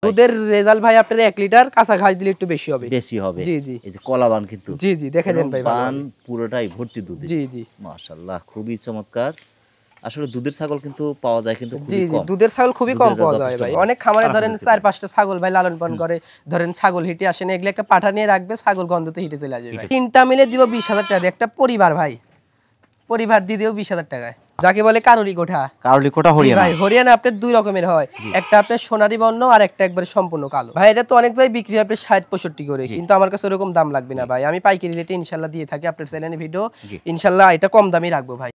দুধের রেজাল্ট ভাই আপনার 1 লিটার কাঁচা ঘাস দিলে একটু বেশি হবে। জি জি। এই যে কলাবান কিন্তু জি জি দেখে দেন ভাই, বান পুরোটাই ভর্তি দুধ। জি জি মাশাআল্লাহ খুবই চমৎকার। আসলে দুধের ছাগল কিন্তু পাওয়া যায় কিন্তু খুবই কম। জি জি দুধের ছাগল খুবই কম পাওয়া যায় ভাই। অনেক খামারে ধরেন 4-5টা ছাগল ভাই লালন পালন করে, ধরেন ছাগল হিটে আসে না, এগুলো একটা পাঠা নিয়ে রাখবে, ছাগল গন্ধতে হিটে চলে আসবে ভাই। তিনটা মিলে দিব 20,000 টাকা দিয়ে, একটা পরিবার ভাই, পরিবার দিয়ে দিও 20,000 টাকায়, যাকে বলে কারুলি কোঠা। কারুলি কোঠা হরিয়ানা ভাই হরিয়ানা আপনার দুই রকমের হয়, একটা আপনার সোনালী বর্ণ আর একটা একবারে সম্পূর্ণ কালো। ভাই এটা তো অনেক ভাই বিক্রি হয় আপনার 60-65 করে, কিন্তু আমার কাছে ওরকম দাম লাগবে না ভাই, আমি পাইকারি রেটে ইনশাআল্লাহ দিয়ে থাকি। আপনার চ্যানেলে ভিডিও ইনশাআল্লাহ এটা কম দামই রাখবো ভাই।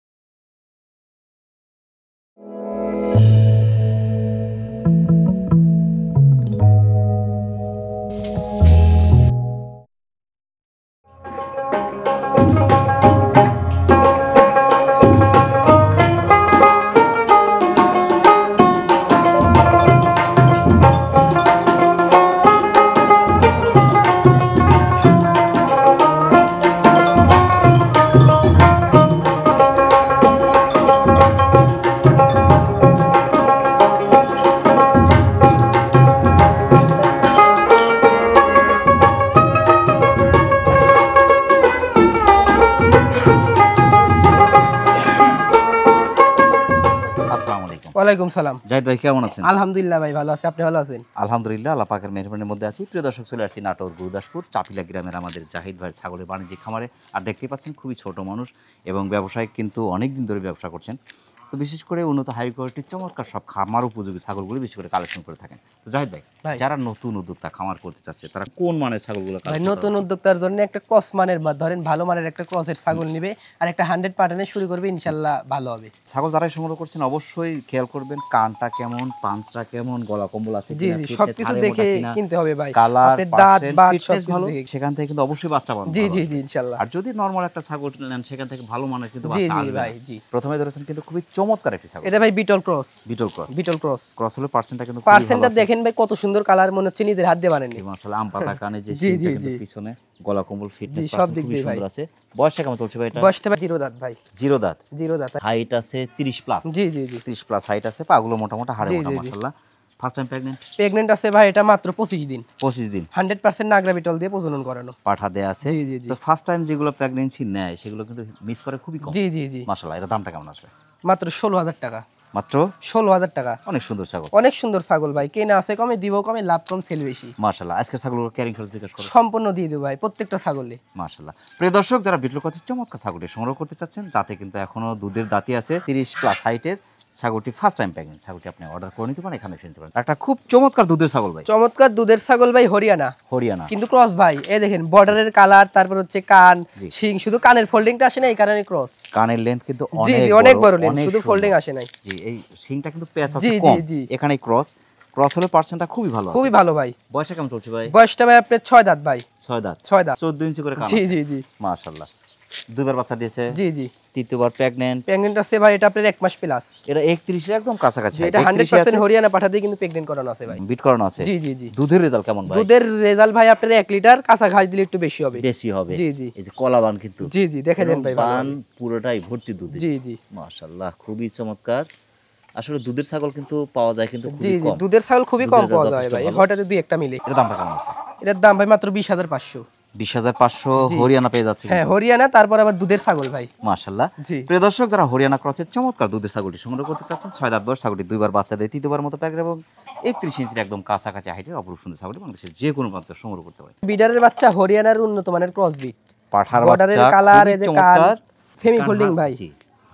ওয়ালাইকুম সালাম। জাহিদ ভাই কেমন আছেন? আলহামদুলিল্লাহ ভাই ভালো আছি, আপনি ভালো আছেন? আলহামদুলিল্লাহ, আল্লাহ পাকের মেহেরবানির মধ্যে আছি। প্রিয় দর্শক, চলে আসছি নাটোর গুরুদাসপুর চাপিলা গ্রামের আমাদের জাহিদ ভাইয়ের ছাগলের বাণিজ্যিক খামারে। আর দেখতেই পাচ্ছেন খুবই ছোট মানুষ এবং ব্যবসায়িক কিন্তু অনেক দিন ধরে ব্যবসা করছেন। তো বিশেষ করে উন্নত হাই কোয়ালিটির চমৎকার সব খামার উপযোগী ছাগলগুলো বিশেষ করে কালেকশন করে থাকেন। তো জাহিদ ভাই, যারা নতুন উদ্যোক্তা খামার করতে চাচ্ছে তারা কোন মানের ছাগলগুলো? ভাই নতুন উদ্যোক্তার জন্য একটা ক্রস মানের বা ধরেন ভালো মানের একটা ক্রসের ছাগল নিবে আর একটা 100 পার্টেনে শুরু করবে, ইনশাআল্লাহ ভালো হবে। ছাগল যারাই সংগ্রহ করছেন অবশ্যই খেয়াল করবেন কানটা কেমন, পাঁচটা কেমন, গলা কম্বল আছে জি জি সবকিছু দেখে কিনতে হবে ভাই। কালার, দাঁত বাট সব ভালো, সেখান থেকে কিন্তু অবশ্যই বাচ্চা পাবেন। জি জি জি ইনশাআল্লাহ। আর যদি নরমাল একটা ছাগল নেন সেখান থেকে ভালো মানের কিন্তু জি বাচ্চা জি আসবে ভাই। জি প্রথমে ধরেছেন কিন্তু খুবই চমৎকার একটা ছাগল। এটা ভাই Beetal cross. Beetal cross. Beetal cross. Cross হলো পার্সেন্টটা কিন্তু পার্সেন্টটা দেখেন ভাই কত সুন্দর কালার, মনে হচ্ছে নিজের হাত দিয়ে বানাননি। মাশাআল্লাহ আম পাতা কানে যে সিংটা কিন্তু পিছনে, গলা কম্বল ফিটনেস সব দিক খুবই দিয়ে সুন্দর আছে। বয়সটা কেমন চলছে ভাই এটা? বয়সটা ভাই জিরো দাঁত ভাই। জিরো দাঁত। জিরো দাঁত। হাইট আছে 30 প্লাস। জি জি জি 30 প্লাস হাইট আছে, পাগুলো মোটামুটি হাড়ে মোটা মাশাআল্লাহ। First time pregnant? প্রেগন্যান্ট আছে ভাই এটা মাত্র 25 দিন। 25 দিন 100% নাগরা বিটল দিয়ে প্রজনন করানো, পাঠা দেয়া আছে। তো ফার্স্ট টাইম যেগুলো প্রেগন্যান্সি নেয় সেগুলো কিন্তু মিস করে খুবই কম। জি জি জি মাশাআল্লাহ। এর দামটা কেমন আসবে? মাত্র 16,000 টাকা। মাত্র 16,000 টাকা। অনেক সুন্দর ছাগল, অনেক সুন্দর ছাগল ভাই, কেনা আছে কমে দিব কমে, লাভ কম সেল বেশি। মাশাআল্লাহ। আজকের ছাগলগুলো ক্যারিং খরচ বিকাশ করে সম্পূর্ণ দিয়ে দেব ভাই প্রত্যেকটা ছাগলে। মাশাআল্লাহ। প্রিয় দর্শক, যারা বিটল ক্রসের চমৎকার ছাগলটি সংগ্রহ করতে চাচ্ছেন, যাতে কিন্তু এখনো দুধের দাঁতি আছে, 30 প্লাস হাইটের ছাগলটি ফার্স্ট টাইম প্রেগন্যান্ট, ছাগলটি আপনি অর্ডার করে নিতে পারেন, এখানে নিতে পারেন। একটা খুব চমৎকার দুধের ছাগল ভাই, চমৎকার দুধের ছাগল ভাই, হরিয়ানা। হরিয়ানা কিন্তু ক্রস ভাই, এই দেখেন বর্ডারের কালার, তারপর হচ্ছে কান, শিং, শুধু কানের ফোল্ডিংটা আসে না, এই কারণে ক্রস। কানের লেন্থ কিন্তু অনেক বড় লেন্থ, শুধু ফোল্ডিং আসে নাই। জি, এই শিংটা কিন্তু প্যাচ আছে কম, এখানে ক্রস। ক্রস হলে পার্সেন্টটা খুবই ভালো, খুবই ভালো ভাই। বয়সটা কেমন চলছে ভাই? বয়সটা ভাই আপনার 6 দাঁত ভাই। 6 দাঁত। 14 ইঞ্চি করে কান। জি জি জি মাশাআল্লাহ। দুইবার বাচ্চা দিয়েছে। জি জি তৃতীয়বার প্রেগন্যান্ট। প্রেগন্যান্ট আছে ভাই, এটা আপনার 1 মাস প্লাস। এটা 31 এর একদম কাছাকাছি। এটা 100% হরিয়ানা পাঠা দিয়ে কিন্তু প্রেগন্যান্ট করানো আছে ভাই, বিট করানো আছে। জি জি জি। দুধের রেজাল্ট কেমন ভাই? দুধের রেজাল্ট ভাই আপনার 1 লিটার কাঁচা ঘাস দিলে একটু বেশি হবে। জি জি। এই যে কলাবান কিন্তু জি জি দেখে দেন ভাই, বান পুরোটাই ভর্তি দুধে। জি জি মাশাআল্লাহ খুবই চমৎকার। আসলে দুধের ছাগল কিন্তু পাওয়া যায় কিন্তু খুবই কম। জি জি দুধের ছাগল খুবই কম পাওয়া যায় ভাই, হঠাৎ দুই একটা মিলে। এর দামটা কেমন আছে? এর দাম ভাই মাত্র 20,500। 20,500 হরিয়ানা পেয়ে যাচ্ছে। হ্যাঁ হরিয়ানা, তারপর আবার দুধের ছাগল ভাই। মাশাআল্লাহ। প্রিয় দর্শক, যারা হরিয়ানা ক্রসের চমৎকার দুধের ছাগলটি সংগ্রহ করতে চাচ্ছেন, 6 দাঁত বয়স, ছাগলটি দুইবার বাচ্চা দেয়, তৃতীয়বার মতো প্যাকেট এবং 31 ইঞ্চির একদম কাছাকাছি হাইটের অপরূপ সুন্দর ছাগলটি বাংলাদেশের যে কোনো প্রান্তে সংগ্রহ করতে পারে। বিডারের বাচ্চা, হরিয়ানার উন্নত মানের ক্রস বিট, পাঠার বর্ডারের কালার, এই যে কান সেমি ফোল্ডিং ভাই,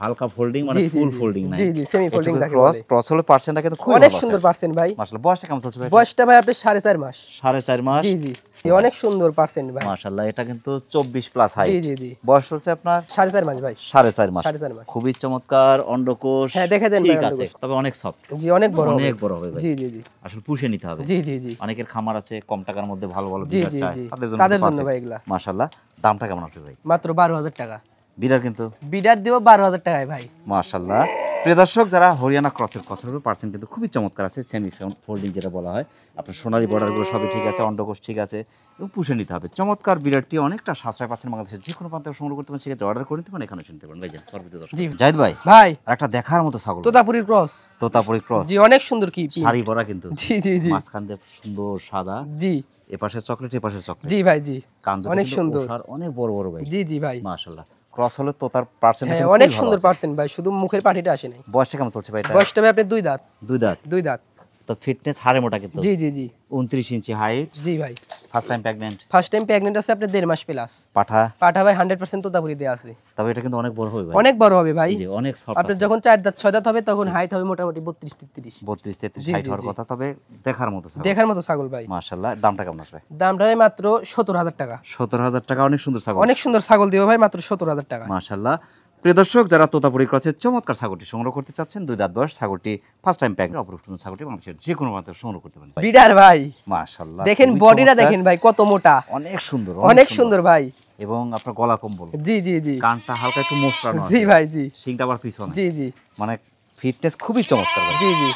হালকা ফোল্ডিং মানে ফুল ফোল্ডিং নাই। জি জি সেমি ফোল্ডিং থাকে। ক্রস হলো পার্সেন্টটা কিন্তু খুব অনেক সুন্দর পার্সেন্ট ভাই। মাশাআল্লাহ। বয়সটা কেমন চলছে ভাই? বয়সটা ভাই আপনার 4.5 মাস। 4.5 মাস। জি জি অনেক সুন্দর পার্সেন্ট ভাই। মাশাআল্লাহ। এটা কিন্তু 24 প্লাস হাইট। জি জি জি। বয়স হচ্ছে আপনার 4.5 মাস ভাই। 4.5 মাস। 4.5 মাস। খুবই চমৎকার অন্ডকোষ। হ্যাঁ দেখে দেন ঠিক আছে, তবে অনেক সফট। জি অনেক বড় হবে ভাই। জি জি জি আসলে পুষে নিতে হবে। জি জি জি। অনেকের খামার আছে কম টাকার মধ্যে ভালো ভালো জি বিড়াল জি চায়, জি তাদের জন্য ভাই এগুলা। মাশাআল্লাহ। দামটা কেমন আছে ভাই? মাত্র 12,000 টাকা। বিড়াল কিন্তু বিডার দিব 12,000 টাকায় ভাই। মাশাআল্লাহ। প্রিয় দর্শক, যারা হরিয়ানা ক্রসের কথা বলবে পার্সেন্ট কিন্তু খুবই চমৎকার আছে, সেমি ফোল্ডিং যেটা বলা হয়। আপনার সোনালী বর্ডারগুলো সবই ঠিক আছে, অন্ডকোষ ঠিক আছে এবং পুষে নিতে হবে। চমৎকার বিরাটটি অনেকটা সাশ্রয় পাচ্ছেন বাংলাদেশের যে কোনো প্রান্তে সংগ্রহ করতে পারেন, সেক্ষেত্রে অর্ডার করে নিতে পারেন, এখানে শুনতে পারেন। ভাই যান পরবর্তী দর্শক জাহিদ ভাই, ভাই একটা দেখার মতো ছাগল, তোতাপুরি ক্রস। তোতাপুরি ক্রস, জি অনেক সুন্দর কি শাড়ি পরা কিন্তু, জি জি জি, মাঝখান দিয়ে সুন্দর সাদা, জি এপাশে চকলেট এপাশে চকলেট, জি ভাই জি, কান দুটো অনেক কিন্তু সুন্দর, ওষার অনেক বড় বড় ভাই। জি জি ভাই, মাশাআল্লাহ। ক্রস হলে তোতার পার্সেন্ট হ্যাঁ অনেক সুন্দর পার্সেন্ট ভাই, শুধু মুখের পাটিটা আসে নাই। বয়সটা কেমন চলছে ভাই এটা? বয়সটা ভাই আপনি দুই দাঁত। দুই দাঁত। দুই দাঁত। তো ফিটনেস হাড়ে মোটা কিন্তু। জি জি জি, 29 ইঞ্চি হাইট। জি ভাই। First time pregnant. First time pregnant আছে আপনার 1.5 মাস প্লাস। পাঠা। পাঠা ভাই 100% তোতাপুরি দেয়া আছে। তবে এটা কিন্তু অনেক বড় হবে ভাই। অনেক বড় হবে ভাই। জি অনেক সফট। আপনার যখন 4 দাঁত 6 দাঁত হবে তখন হাইট হবে মোটামুটি 32 33। 32 33 হাইট হওয়ার কথা, তবে দেখার মতো ছাগল। দেখার মতো ছাগল ভাই। মাশাআল্লাহ। দামটা কেমন আসবে? দামটা ভাই মাত্র 17000 টাকা। 17000 টাকা, অনেক সুন্দর ছাগল। অনেক সুন্দর ছাগল দিও ভাই, মাত্র 17000 টাকা। মাশাআল্লাহ। প্রিয় দর্শক, যারা তোতাপুরি ক্রসের চমৎকার ছাগলটি সংগ্রহ করতে চাচ্ছেন, দুই দাঁত বয়স ছাগলটি, ফার্স্ট টাইম প্রেগন্যান্ট, অপরূপ সুন্দর ছাগলটি বাংলাদেশের যে কোনো প্রান্তে সংগ্রহ করতে পারেন। বিডার ভাই মাশাআল্লাহ। দেখেন বডিটা দেখেন ভাই কত মোটা, অনেক সুন্দর, অনেক সুন্দর ভাই। এবং আপনার গলা কম্বল। জি জি জি, কানটা হালকা একটু মোচড়ানো আছে। জি ভাই জি, সিংটা আবার পিছনে। জি জি, মানে ফিটনেস খুবই চমৎকার ভাই। জি জি।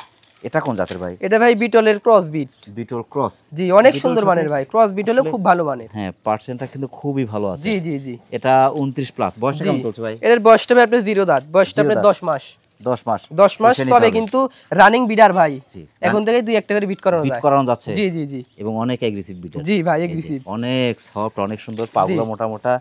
এটা কোন জাতের ভাই? এটা ভাই বিটলের ক্রস বিট। বিটল ক্রস। জি অনেক সুন্দর মানের ভাই, ক্রস বিটলে খুব ভালো মানের। হ্যাঁ, পার্সেন্টটা কিন্তু খুবই ভালো আছে। জি জি জি। এটা 29 প্লাস। বয়সটা কেমন চলছে ভাই? এর বয়সটা ভাই আপনার 0 দাঁত, বয়সটা আপনার 10 মাস। 10 মাস। 10 মাস, তবে কিন্তু রানিং বিডার ভাই। জি। এখন থেকে 2-1 করে বিট করানো যায়। বিট করানো যাচ্ছে। জি জি জি। এবং অনেক এগ্রেসিভ বিটার। জি ভাই এগ্রেসিভ। অনেক সফট, অনেক সুন্দর, পাগুলো মোটা মোটা,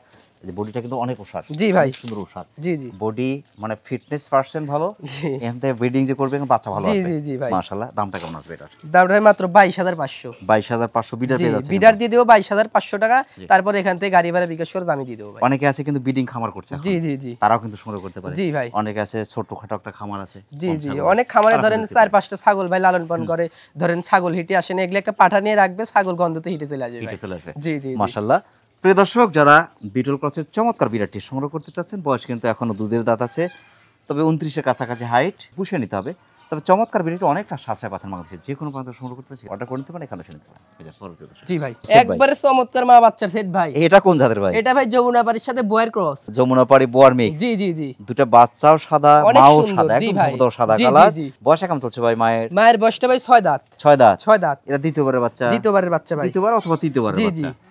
এই বডিটা কিন্তু অনেক ওষার। জি ভাই। অনেক সুন্দর ওষার। জি জি। বডি মানে ফিটনেস পার্সেন্ট ভালো। জি। এখান থেকে ব্রিডিং যে করবে এখন বাচ্চা ভালো জি আসবে। জি জি ভাই। মাশাআল্লাহ। দামটা কেমন আসবে এটার? দামটা ভাই মাত্র 22500। 22500 বিডার পেয়ে যাচ্ছে। বিডার দিয়ে দেবো 22500 টাকা, তারপর এখান থেকে গাড়ি ভাড়া বিকাশ করে দামি দিয়ে দেবো ভাই। অনেকে আছে কিন্তু ব্রিডিং খামার করছে এখন। জি জি জি, তারাও কিন্তু সংগ্রহ করতে পারে। জি ভাই। অনেকে আছে ছোটখাটো একটা খামার আছে। জি জি, অনেক খামারে ধরেন 4-5টা ছাগল ভাই লালন পালন করে, ধরেন ছাগল হিটে আসে না, এগুলো একটা পাঠা নিয়ে রাখবে, ছাগল গন্ধতে হিটে চলে আসবে। হিটে চলে আসবে। জি জি। মাশাআল্লাহ। প্রিয় দর্শক, যারা বিটল ক্রসের চমৎকার বিড়ালটি সংগ্রহ করতে চাচ্ছেন, বয়স কিন্তু এখনো দুধের দাঁত আছে, তবে 29 এর কাছাকাছি হাইট, পুষে নিতে হবে। তবে চমৎকার বিড়ালটি অনেকটা সাশ্রয় পাচ্ছেন বাংলাদেশের যে কোনো প্রান্তে সংগ্রহ করতে পারেন, অর্ডার করে নিতে পারেন, এখানে শুনে নিতে পারেন। জি ভাই, একবারে চমৎকার মা বাচ্চার সেট ভাই। এটা কোন জাতের ভাই? এটা ভাই যমুনাপাড়ির সাথে বয়ের ক্রস। Jamunapari Boer mix. জি জি জি। দুটো বাচ্চাও সাদা, অনেক মাও সুন্দর, সাদা, জি একদম ভাই। ধবধবে সাদা জি, জি, কালার। জি। বয়স কেমন চলছে ভাই মায়ের? মায়ের বয়সটা ভাই 6 দাঁত। 6 দাঁত। 6 দাঁত। এটা দ্বিতীয়বারের বাচ্চা? দ্বিতীয়বারের বাচ্চা ভাই। দ্বিতীয়বার অথবা তৃতীয়বারের জি, বাচ্চা। জি।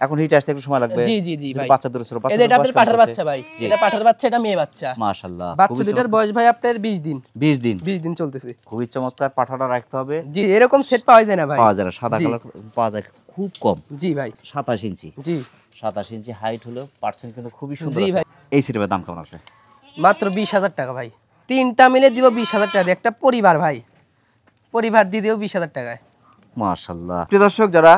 এখন হিট আসতে একটু সময় লাগবে। জি জি জি ভাই। বাচ্চা দূরে ছিল, বাচ্চা। এটা আপনার পাঠার বাচ্চা ভাই। এটা পাঠার বাচ্চা, এটা মেয়ে বাচ্চা। মাশাআল্লাহ। বাচ্চা দুটার বয়স ভাই আপনার 20 দিন। 20 দিন। 20 দিন চলতেছে। খুবই চমৎকার। পাঠাটা রাখতে হবে। জি, এরকম সেট পাওয়া যায় না ভাই। পাওয়া যায় না, সাদা কালার পাওয়া যায় খুব কম। জি ভাই। 27 ইঞ্চি। জি। 27 ইঞ্চি হাইট হলো, পার্সেন্ট কিন্তু খুবই সুন্দর জি আছে। ভাই। এই সিটের দাম কেমন আসবে? মাত্র 20000 টাকা ভাই। তিনটা মিলে দিব 20000 টাকা দিয়ে, একটা পরিবার ভাই, পরিবার দিয়ে দিও 20000 টাকায়। মাশাআল্লাহ। প্রিয় দর্শক, যারা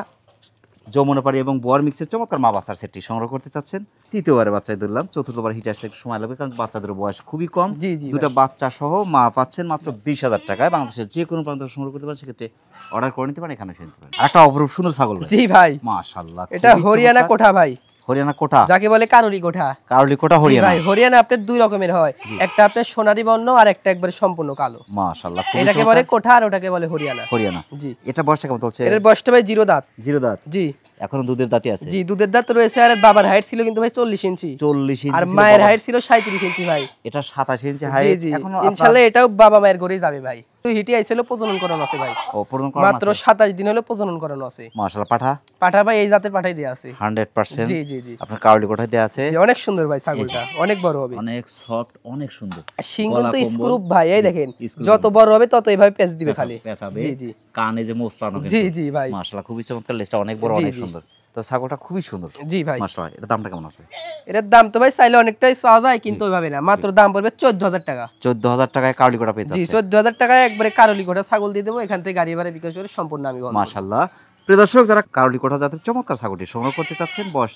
যমুনাপাড়ি এবং বোয়ার মিক্সের চমৎকার মা বাচ্চার সেটটি সংগ্রহ করতে চাচ্ছেন, তৃতীয়বারের বাচ্চায় ধরলাম, চতুর্থবার হিটে আসতে একটু সময় লাগবে, কারণ বাচ্চাদের বয়স খুবই কম। জি জি। দুটো বাচ্চা সহ মা পাচ্ছেন মাত্র 20000 টাকায়। বাংলাদেশের যে কোনো প্রান্ত সংগ্রহ করতে পারেন, সেক্ষেত্রে অর্ডার করে নিতে পারেন, এখানে শুনতে নিতে পারেন। আর একটা অপরূপ সুন্দর ছাগল ভাই। জি ভাই। মাশাআল্লাহ। এটা হরিয়ানা কোঠা ভাই। হরিয়ানা কোঠা, যাকে বলে কারুলি কোঠা। কারলি কোঠা হরিয়ানা। ভাই হরিয়ানা আপনার দুই রকমের হয়, একটা আপনার সোনালী বর্ণ আর একটা একবারে সম্পূর্ণ কালো। মাশাআল্লাহ। এটাকে বলে কোঠা আর ওটাকে বলে হরিয়ানা। হরিয়ানা। জি। এটা বয়সটা কেমন চলছে? এর বয়সটা ভাই 0 দাঁত। 0 দাঁত। জি। এখনো দুধের দাঁতই আছে। জি, দুধের দাঁত রয়েছে। আর বাবার হাইট ছিল কিন্তু ভাই 40 ইঞ্চি। 40 ইঞ্চি। আর মায়ের হাইট ছিল 37 ইঞ্চি ভাই। এটা 27 ইঞ্চি জি হাইট। জি। এখনো ইনশাআল্লাহ এটাও বাবা মায়ের ঘরেই যাবে ভাই। তো হিটি আইছিল, প্রজনন করানো আছে ভাই। ও প্রজনন করানো মাত্র 27 দিন হলো প্রজনন করানো আছে। মাশাআল্লাহ। পাঠা? পাঠা ভাই এই জাতের পাঠাই দেয়া আছে 100%। জি জি জি। আপনার কারলি কোঠায় দেয়া আছে। জি, অনেক সুন্দর ভাই ছাগলটা, অনেক বড় হবে, অনেক সফট, অনেক সুন্দর। শিং গলা কিন্তু কম্বল। স্ক্রুপ ভাই, এই দেখেন স্ক্রুপ যত বড় হবে তত এইভাবে পেঁচ দিবে খালি। পেঁচাবে। জি জি। কানে যে মোচড়ানো কিন্তু। জি জি ভাই। মাশাআল্লাহ, খুবই চমৎকার। লেজটা অনেক বড়, জি, অনেক জি। সুন্দর। তো ছাগলটা খুবই সুন্দর। জি ভাই। মাশাআল্লাহ। এটা দামটা কেমন আসবে? এর দাম তো ভাই চাইলে অনেকটাই চাওয়া যায়, কিন্তু ওইভাবে না, মাত্র দাম পড়বে 14000 টাকা। 14000 টাকায় কারলি কোঠা পেয়ে জি, যাচ্ছে। 14000 টাকায় একবারে কারলি কোঠা ছাগল দিয়ে দেবো, এখান থেকে গাড়ি ভাড়া বিকাশ করে সম্পূর্ণ আমি বলবো। মাশাআল্লাহ। প্রিয় দর্শক, যারা কারলি কোঠা জাতের চমৎকার ছাগলটি সংগ্রহ করতে চাচ্ছেন, বয়স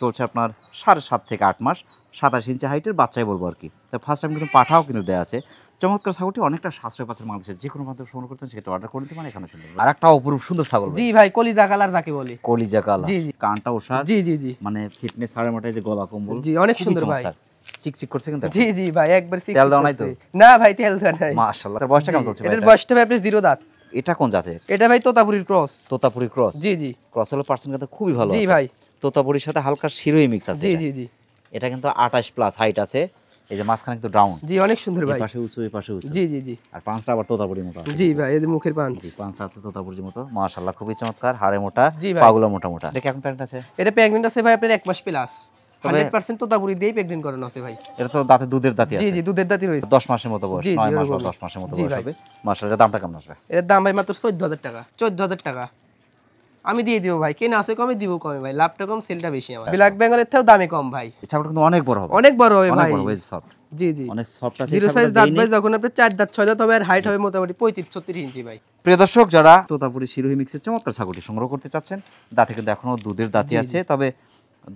চলছে আপনার 7.5 থেকে 8 মাস, 27 ইঞ্চি হাইটের বাচ্চাই বলবো আর কি। তো ফার্স্ট টাইম কিন্তু পাঠাও কিন্তু দেওয়া আছে। চমৎকার ছাগলটি অনেকটা সাশ্রয় পাচ্ছেন বাংলাদেশের যে কোনো প্রান্তে সংগ্রহ করতে, সেটা অর্ডার করে দিতে পারেন, এখানে শুনতে পারেন। আর একটা অপরূপ সুন্দর ছাগল জি ভাই, কলিজা কালার যাকে বলে। কলিজা কালার। জি, জি। কানটা ওষার। জি জি জি। মানে ফিটনেস হাড়ে মোটায় যে গলা কম্বল। জি, অনেক খুবই সুন্দর ভাই। চমৎকার। চিকচিক করছে কিন্তু। জি জি ভাই, একবার সিক্স তেল দেওয়া নাই তো? না ভাই, তেল দেওয়া নাই। মাশাআল্লাহ। তার বয়সটা কেমন চলছে ভাই? এটার বয়সটা ভাই আপনার 0 দাঁত। এটা কোন জাতের? এটা ভাই তোতাপুরির ক্রস। তোতাপুরি ক্রস। জি জি। ক্রস হলো পার্সেন্ট কিন্তু খুবই ভালো আছে। জি ভাই। তোতাপুরির সাথে হালকা শিরোই মিক্স আছে। জি এটা। জি জি। এটা কিন্তু 28 প্লাস হাইট আছে, এই যে মাঝখানে কিন্তু ডাউন, জি অনেক সুন্দর ভাই, এই পাশে উঁচু এই পাশে উঁচু, জি জি জি, আর পাঁচটা আবার তোতাপুরির মতো আছে। জি ভাই এই যে মুখের পাঁচ, জি পাঁচটা আছে তোতাপুরির মতো, মাশাআল্লাহ খুবই চমৎকার, হাড়ে মোটা, জি ভাই। পাগুলো মোটা মোটা। এটা কেমন প্যাকেট আছে? এটা প্রেগন্যান্ট আছে ভাই আপনার 1 মাস প্লাস, তবে 100% তোতাপুরি দিয়েই প্রেগন্যান্ট করানো আছে ভাই। এটা তো দাঁতে দুধের দাঁতি জি আছে, জি দুধের দাঁতি রয়েছে, 10 মাসের মতো বয়স, জি, জি, 9 মাস বা ওরকমই। 10 মাসের মতো জি বয়স ভাই। হবে। মাশাআল্লাহ, দামটা কেমন আসবে? এর দাম ভাই মাত্র 14000 টাকা, 14000 টাকা আমি দিয়ে দিব ভাই, কেনা আছে কমে দিব কমে ভাই, লাভটা কম সেলটা বেশি আমার। ব্ল্যাক বেঙ্গলের থেকেও দামে কম ভাই, এই ছাগলটা কিন্তু অনেক বড় হবে, অনেক বড় হবে অনেক ভাই, বড় হবে, সফট, জি জি অনেক সফট আছে। জিরো সাইজ দাঁত ভাই যখন আপনি 4 দাঁত 6 দাঁত হবে, আর হাইট হবে মোটামুটি 35-36 ইঞ্চি ভাই। প্রিয় দর্শক, যারা তোতাপুরি শিরোহী মিক্সের চমৎকার ছাগলটি সংগ্রহ করতে চাচ্ছেন, দাঁতে কিন্তু এখনো দুধের দাঁতি আছে, তবে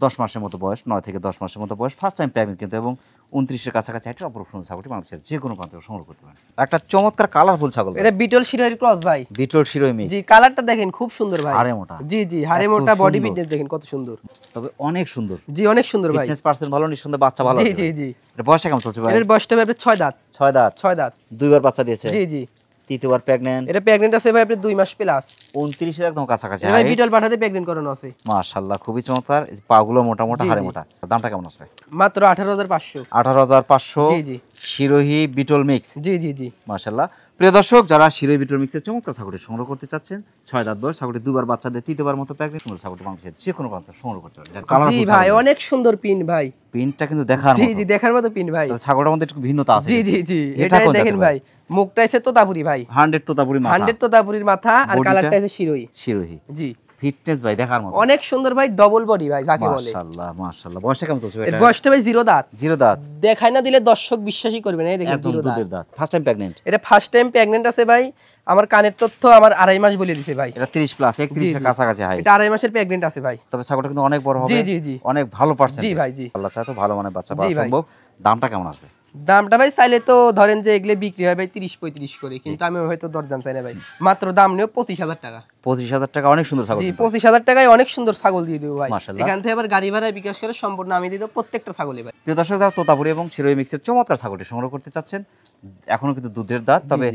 10 মাসের মতো বয়স, 9 থেকে 10 মাসের মতো বয়স, ফার্স্ট টাইম প্রেগন্যান্ট কিন্তু, এবং 29-এর কাছাকাছি হাইটের অপর কোনো ছাগলটি বাংলাদেশের যে কোনো প্রান্ত থেকে সংগ্রহ করতে পারেন। একটা চমৎকার কালারফুল ছাগল, এটা বিটল শিরোহির ক্রস ভাই, বিটল শিরোহী মিক্স। জি কালারটা দেখেন খুব সুন্দর ভাই, হাড়ে মোটা, জি জি হাড়ে এত মোটা, বডি সুন্দর। ফিটনেস দেখেন কত সুন্দর, তবে অনেক সুন্দর, জি অনেক সুন্দর ভাই, ফিটনেস পার্সেন্ট ভালো, নিঃসন্দেহে বাচ্চা ভালো জি আছে। জি জি এটা বয়সটা কেমন চলছে ভাই? এর বয়সটা ভাই আপনার 6 দাঁত, 6 দাঁত, 6 দাঁত, দুইবার বাচ্চা দিয়েছে, জি জি তৃতীয়বার প্রেগন্যান্ট, এটা প্রেগন্যান্ট আছে ভাই আপনার 2 মাস প্লাস, 29-এর একদম কাছাকাছি ভাই হাইট। বিটল পাঠাতে প্রেগন্যান্ট করানো আছে, মাশাআল্লাহ খুবই চমৎকার, এই যে পাগুলো মোটা মোটা, জি, হাড়ে জি। মোটা। দামটা কেমন আসবে? মাত্র 18500, 18,500, জি জি শিরোহী বিটল মিক্স। জি জি জি মাশাআল্লাহ। প্রিয় দর্শক, যারা শিরোহী বিটল মিক্সের চমৎকার ছাগলটি সংগ্রহ করতে চাচ্ছেন, 6 দাঁত বয়স, ছাগলটি দুবার বাচ্চা দিয়ে তৃতীয়বার মতো প্রেগন্যান্ট, সুন্দর ছাগলটি বাংলাদেশের যে কোনো প্রান্ত থেকে সংগ্রহ করতে পারেন। জি ভাই অনেক সুন্দর পিন ভাই, পিনটা কিন্তু দেখার জি মতো, জি দেখার মতো পিন ভাই, তবে ছাগলটার মধ্যে একটু ভিন্নতা আছে। জি জি জি এটা এটা কোন দেখেন জাতের ভাই, মুখটা আছে তোতাপুরি ভাই, 100 তোতাপুরি মাথা, 100 তোতাপুরির মাথা, আর বডিটা? কালারটা আছে শিরোই, শিরোহী, জি ফিটনেস ভাই দেখার মতো, অনেক সুন্দর ভাই, ডবল বডি ভাই যাকে বলে। মাশাআল্লাহ মাশাআল্লাহ। বয়সটা কেমন চলছে এর এটা? বয়সটা ভাই 0 দাঁত, 0 দাঁত, দেখাই না দিলে দর্শক বিশ্বাসই করবে না, এই দেখেন একদম 0 দাঁত, দুধের দাঁত, ফার্স্ট টাইম প্রেগন্যান্ট। এটা ফার্স্ট টাইম প্রেগন্যান্ট আছে ভাই, আমার কানের তথ্য আমার 2.5 মাস বলে দিছে ভাই, এটা 30 প্লাস, 31-এর কাছাকাছি হাইট। এটা 2.5 মাসের প্রেগন্যান্ট আছে ভাই, তবে ছাগলটা কিন্তু অনেক বড় হবে, জি জি জি অনেক ভালো পার্সেন্ট, জি ভাই জি, আল্লাহ চায় তো ভালো মানের বাচ্চা জি পাওয়া ভাই। সম্ভব। দামটা কেমন আসবে? দামটা ভাই চাইলে তো ধরেন যে এগুলো বিক্রি হয় ভাই 30-35 করে, কিন্তু আমি হয়তো দরদাম চাই না ভাই, মাত্র দাম নিও 25000 টাকা, 25,000 টাকা, অনেক সুন্দর ছাগল জি কিন্তু। 25000 টাকায় অনেক সুন্দর ছাগল দিয়ে দেবো ভাই, মাশাআল্লাহ। এখান থেকে আবার গাড়ি ভাড়ায় বিকাশ করে সম্পূর্ণ আমি দিয়ে দেবো প্রত্যেকটা ছাগলে ভাই। প্রিয় দর্শক, যারা তোতাপুরি এবং শিরোহী মিক্সের চমৎকার ছাগলটি সংগ্রহ করতে চাচ্ছেন, এখনো কিন্তু দুধের দাঁত, তবে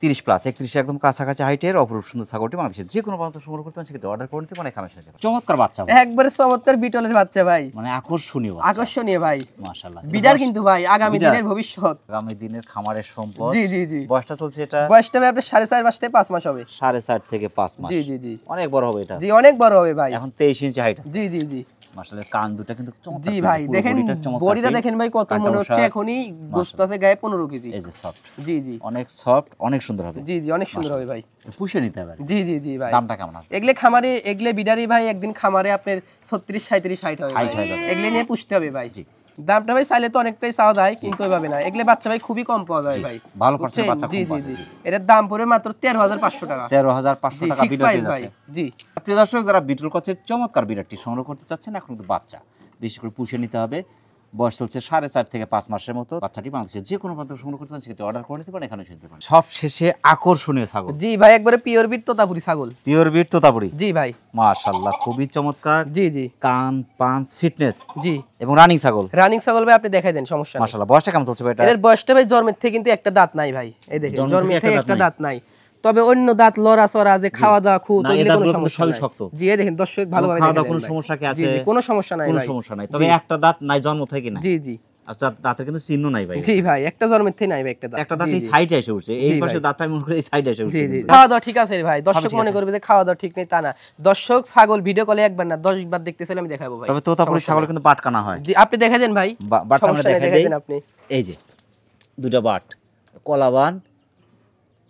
30 প্লাস, 31 একদম কাছাকাছি হাইটের অপরূপ সুন্দর ছাগলটি বাংলাদেশের যে কোনো প্রান্ত সংগ্রহ করতে পারেন, সেক্ষেত্রে অর্ডার করে নিতে পারেন, এখানে এসে নিতে পারেন। চমৎকার বাচ্চা ভাই, একবারে চমৎকার বিটলের বাচ্চা ভাই, মানে আকর্ষণীয় বাচ্চা, আকর্ষণীয় ভাই, মাশাআল্লাহ। বিডার কিন্তু ভাই আগামী বিডার। দিনের ভবিষ্যৎ, আগামী দিনের খামারের সম্পদ। জি জি জি বয়সটা চলছে এটা বয়সটা ভাই আপনার 4.5 মাস থেকে 5 মাস হবে, 4.5 থেকে 5 মাস, জি জি জি অনেক বড় হবে এটা, জি অনেক বড় হবে ভাই, এখন 23 ইঞ্চি হাইট আছে। জি জি জি মাশাআল্লাহ, কান দুটো কিন্তু চমৎকার, জি ভাই পুরো দেখেন বডিটা চমৎকার, বডিটা দেখেন ভাই কত কানটা মনে হচ্ছে বসা, এখনই গোস্ত আছে গায়ে 15 কেজি, এই যে সফট, জি জি অনেক সফট, অনেক সুন্দর হবে, জি জি অনেক সুন্দর হবে ভাই, পুষে নিতে হবে। জি জি জি ভাই। দামটা কেমন আসবে? এগলে খামারে এগলে বিডারি ভাই একদিন খামারে আপনার 36-37 হাইট হবে, Height হয়ে যাবে। এগলে নিয়ে পুষতে হবে ভাই, জি। দামটা ভাই চাইলে তো অনেকটাই চাওয়া যায়, কিন্তু ওইভাবে না, এগলে বাচ্চা ভাই খুবই কম পাওয়া যায় ভাই, ভালো বুঝছেন? পার্সেন্ট বাচ্চা জি কম জি পাওয়া জি যায়। এটার দাম পড়বে মাত্র 13500 টাকা, 13,500 জি টাকা ফিক্স বিডার প্রাইস পেয়ে ভাই, যাচ্ছে। জি প্রিয় দর্শক, যারা বিটল কচের চমৎকার বিডারটি সংগ্রহ করতে চাচ্ছেন, এখন কিন্তু বাচ্চা, বিশেষ করে পুষে নিতে হবে, বয়স চলছে 4.5 থেকে 5 মাসের মতো, বাচ্চাটি বাংলাদেশের যে কোনো প্রান্ত থেকে সংগ্রহ করতে পারেন, সেক্ষেত্রে অর্ডার করে নিতে পারেন, এখানে এসে নিতে পারেন। সব শেষে আকর্ষণীয় ছাগল, জি ভাই একবারে পিওর বিট তোতাপুরি ছাগল, পিওর বিট তোতাপুরি, জি ভাই মাশাআল্লাহ খুবই চমৎকার, জি জি কান পাঁচ ফিটনেস জি এবং রানিং ছাগল, রানিং ছাগল ভাই আপনি দেখাই দেন, সমস্যা নেই। মাশাআল্লাহ। বয়সটা কেমন চলছে ভাই এটা? এর বয়সটা ভাই জন্মের থেকে কিন্তু একটা দাঁত নাই ভাই, এই দেখেন জন্ম জন্মের থেকে থেকে একটা একটা দাঁত দাঁত নাই, তবে অন্য দাঁত লড়া চড়া যে খাওয়া দাওয়া খুব না, এই এগুলো কোনো দাঁতগুলো কিন্তু সমস্যা সবই নাই। শক্ত। জি এই দেখেন দর্শক ভালোভাবে খাওয়া দেখে দাওয়া কোনো দেন ভাই। সমস্যা কি জি, আছে? জি, কোনো সমস্যা নাই কোনো ভাই, সমস্যা নাই, তবে জি। একটা দাঁত নাই, জন্ম থেকে নাই। জি জি আচ্ছা, দাঁতের কিন্তু চিহ্ন নাই ভাই, জি ভাই একটা জন্মের থেকে নাই ভাই একটা দাঁত, একটা দাঁত জি, এই জি। সাইডে এসে উঠছে, এই জি পাশে ভাই। দাঁতটা আমি মনে করি এই সাইডে এসে জি উঠছে জি কিন্তু। খাওয়া দাওয়া ঠিক আছে রে ভাই, দর্শক ঠিক মনে আছে। করবে যে খাওয়া দাওয়া ঠিক নেই তা না, দর্শক ছাগল ভিডিও কলে একবার না 10 বার দেখতে চাইলে আমি দেখাবো ভাই, তবে তোতাপুরি সমস্যা ছাগল নাই। কিন্তু বাটকানা হয়, জি আপনি দেখাই দেন ভাই, বাটটা আমরা সমস্যা নেই, দেখাই দেখাই দেই। দেন আপনি, এই যে দুটো বাট, কলাবান,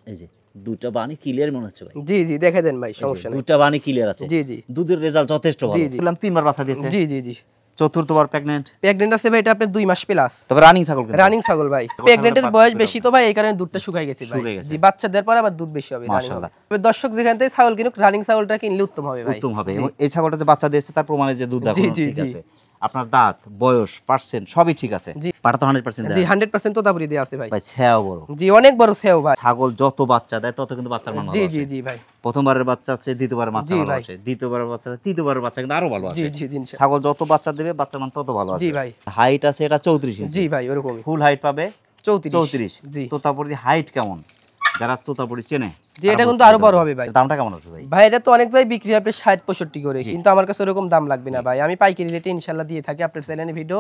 এই যে দুটো বানি ক্লিয়ার মনে হচ্ছে ভাই, জি জি দেখাই দেন ভাই, এই যে সমস্যা নেই, দুটো বানি ক্লিয়ার আছে, জি জি দুধের রেজাল্ট যথেষ্ট ভালো, জি, জি। বললাম 3 বার বাচ্চা দিয়েছে, জি জি জি চতুর্থবার প্রেগন্যান্ট, প্রেগন্যান্ট আছে ভাই এটা আপনার 2 মাস প্লাস, তবে রানিং ছাগল কিন্তু, রানিং ছাগল ভাই, প্রেগন্যান্টের বয়স বেশি তো ভাই এই কারণে দুধটা শুকায় গেছে ভাই, শুকিয়ে গেছে। জি বাচ্চা দেওয়ার পর আবার দুধ বেশি হবে, রানিং হবে। মাশাআল্লাহ। তবে দর্শক যেখান থেকে ছাগল কিনুক রানিং ছাগলটা কিনলে উত্তম হবে ভাই, উত্তম হবে, জি। এবং এই ছাগলটা যে বাচ্চা দিয়েছে তার প্রমাণে যে দুধ জি, এখনো জি, ঠিক জি। আছে, আপনার দাঁত বয়স পার্সেন্ট সবই ঠিক আছে, জি। পাটা তো 100% জি দেয় 100% তোতাপুরি দেয়া আছে ভাই, ভাই, ছেও বড়, জি অনেক বড় সেও ভাই, ছাগল যত বাচ্চা দেয় তত কিন্তু বাচ্চার মান ভালো জি আসে। জি জি ভাই, প্রথমবারের বাচ্চা আছে, দ্বিতীয়বারের বাচ্চা জি ভালো ভাই। আসে, দ্বিতীয়বারের বাচ্চা তৃতীয়বারের বাচ্চা কিন্তু আরো ভালো জি আসে, জি জি ইনশাআল্লাহ। ছাগল যত বাচ্চা দেবে বাচ্চার মান তত ভালো আসে। জি ভাই। হাইট আছে এটা 34 ইঞ্চি, জি ভাই ওরকমই ফুল হাইট পাবে 34 34। জি তোতাপুরি হাইট কেমন যারা তোতাপুরি চেনে যে এটা কিন্তু আরো বড় হবে ভাই। দামটা কেমন আছে ভাই? ভাই এটা তো অনেক ভাই বিক্রি হবে 60-65 করে, কিন্তু আমার কাছে ওরকম দাম লাগবে না ভাই, আমি পাইকারি রেটে ইনশাআল্লাহ দিয়ে থাকি আপনার চ্যানেলে ভিডিও,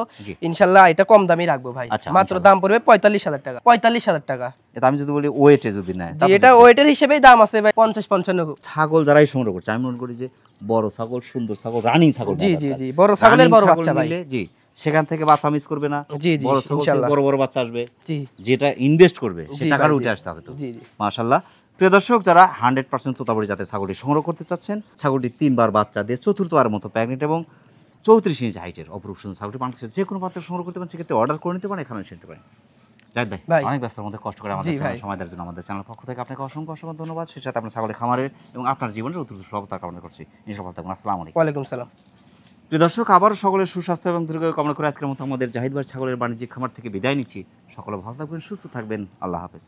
ইনশাআল্লাহ এটা কম দামই রাখবো ভাই, মাত্র দাম পড়বে 45,000 টাকা। 45,000 টাকা। এটা আমি যদি বলি ওয়েটে যদি নেয়, জি এটা ওয়েটের হিসেবেই দাম আছে ভাই 50-55। ছাগল যারাই সংগ্রহ করছে আমি মনে করি যে বড় ছাগল, সুন্দর ছাগল, রানিং ছাগল, জি জি জি, বড় ছাগলের বড় বাচ্চা ভাই, জি সেখান থেকে বাচ্চা মিস করবে না। জি জি বড় ছাগল থেকে বড় বড় বাচ্চা আসবে, জি যেটা ইনভেস্ট করবে সে টাকার উঠে আসতে হবে। তো জি জি মাশাআল্লাহ। প্রিয় দর্শক, যারা 100% তোতাপুরি জাতের ছাগলটি সংগ্রহ করতে চাচ্ছেন, ছাগলটি 3 বার বাচ্চা দিয়ে চতুর্থবারের মতো প্রেগনেন্ট এবং 34 ইঞ্চি হাইটের অপরূপ সুন্দর ছাগলটি বাংলাদেশের যে কোনো প্রান্তে সংগ্রহ করতে পারেন, সেক্ষেত্রে অর্ডার করে নিতে পারেন, এখানে নিতে পারেন। জাহিদ ভাই অনেক ব্যস্ততার মধ্যে কষ্ট করে আমাদের চ্যানেলে সময় দেওয়ার জন্য আমাদের চ্যানেল পক্ষ থেকে আপনাকে অসংখ্য অসংখ্য ধন্যবাদ। সেই সাথে আপনার ছাগলের খামারের এবং আপনার জীবনের উত্তরোত্তর সফলতা কামনা করছি। ইনশাআল্লাহ থাকুন। আসসালামু আলাইকুম। ওয়ালাইকুম সালাম। প্রিয় দর্শক, আবারও সকলের সুস্বাস্থ্য এবং দীর্ঘায়ু কামনা করে আজকের মতো আমাদের জাহিদ ভাই ছাগলের বাণিজ্যিক খামার থেকে বিদায় নিচ্ছি। সকলে ভালো থাকবেন, সুস্থ থাকবেন। আল্লাহ হাফেজ।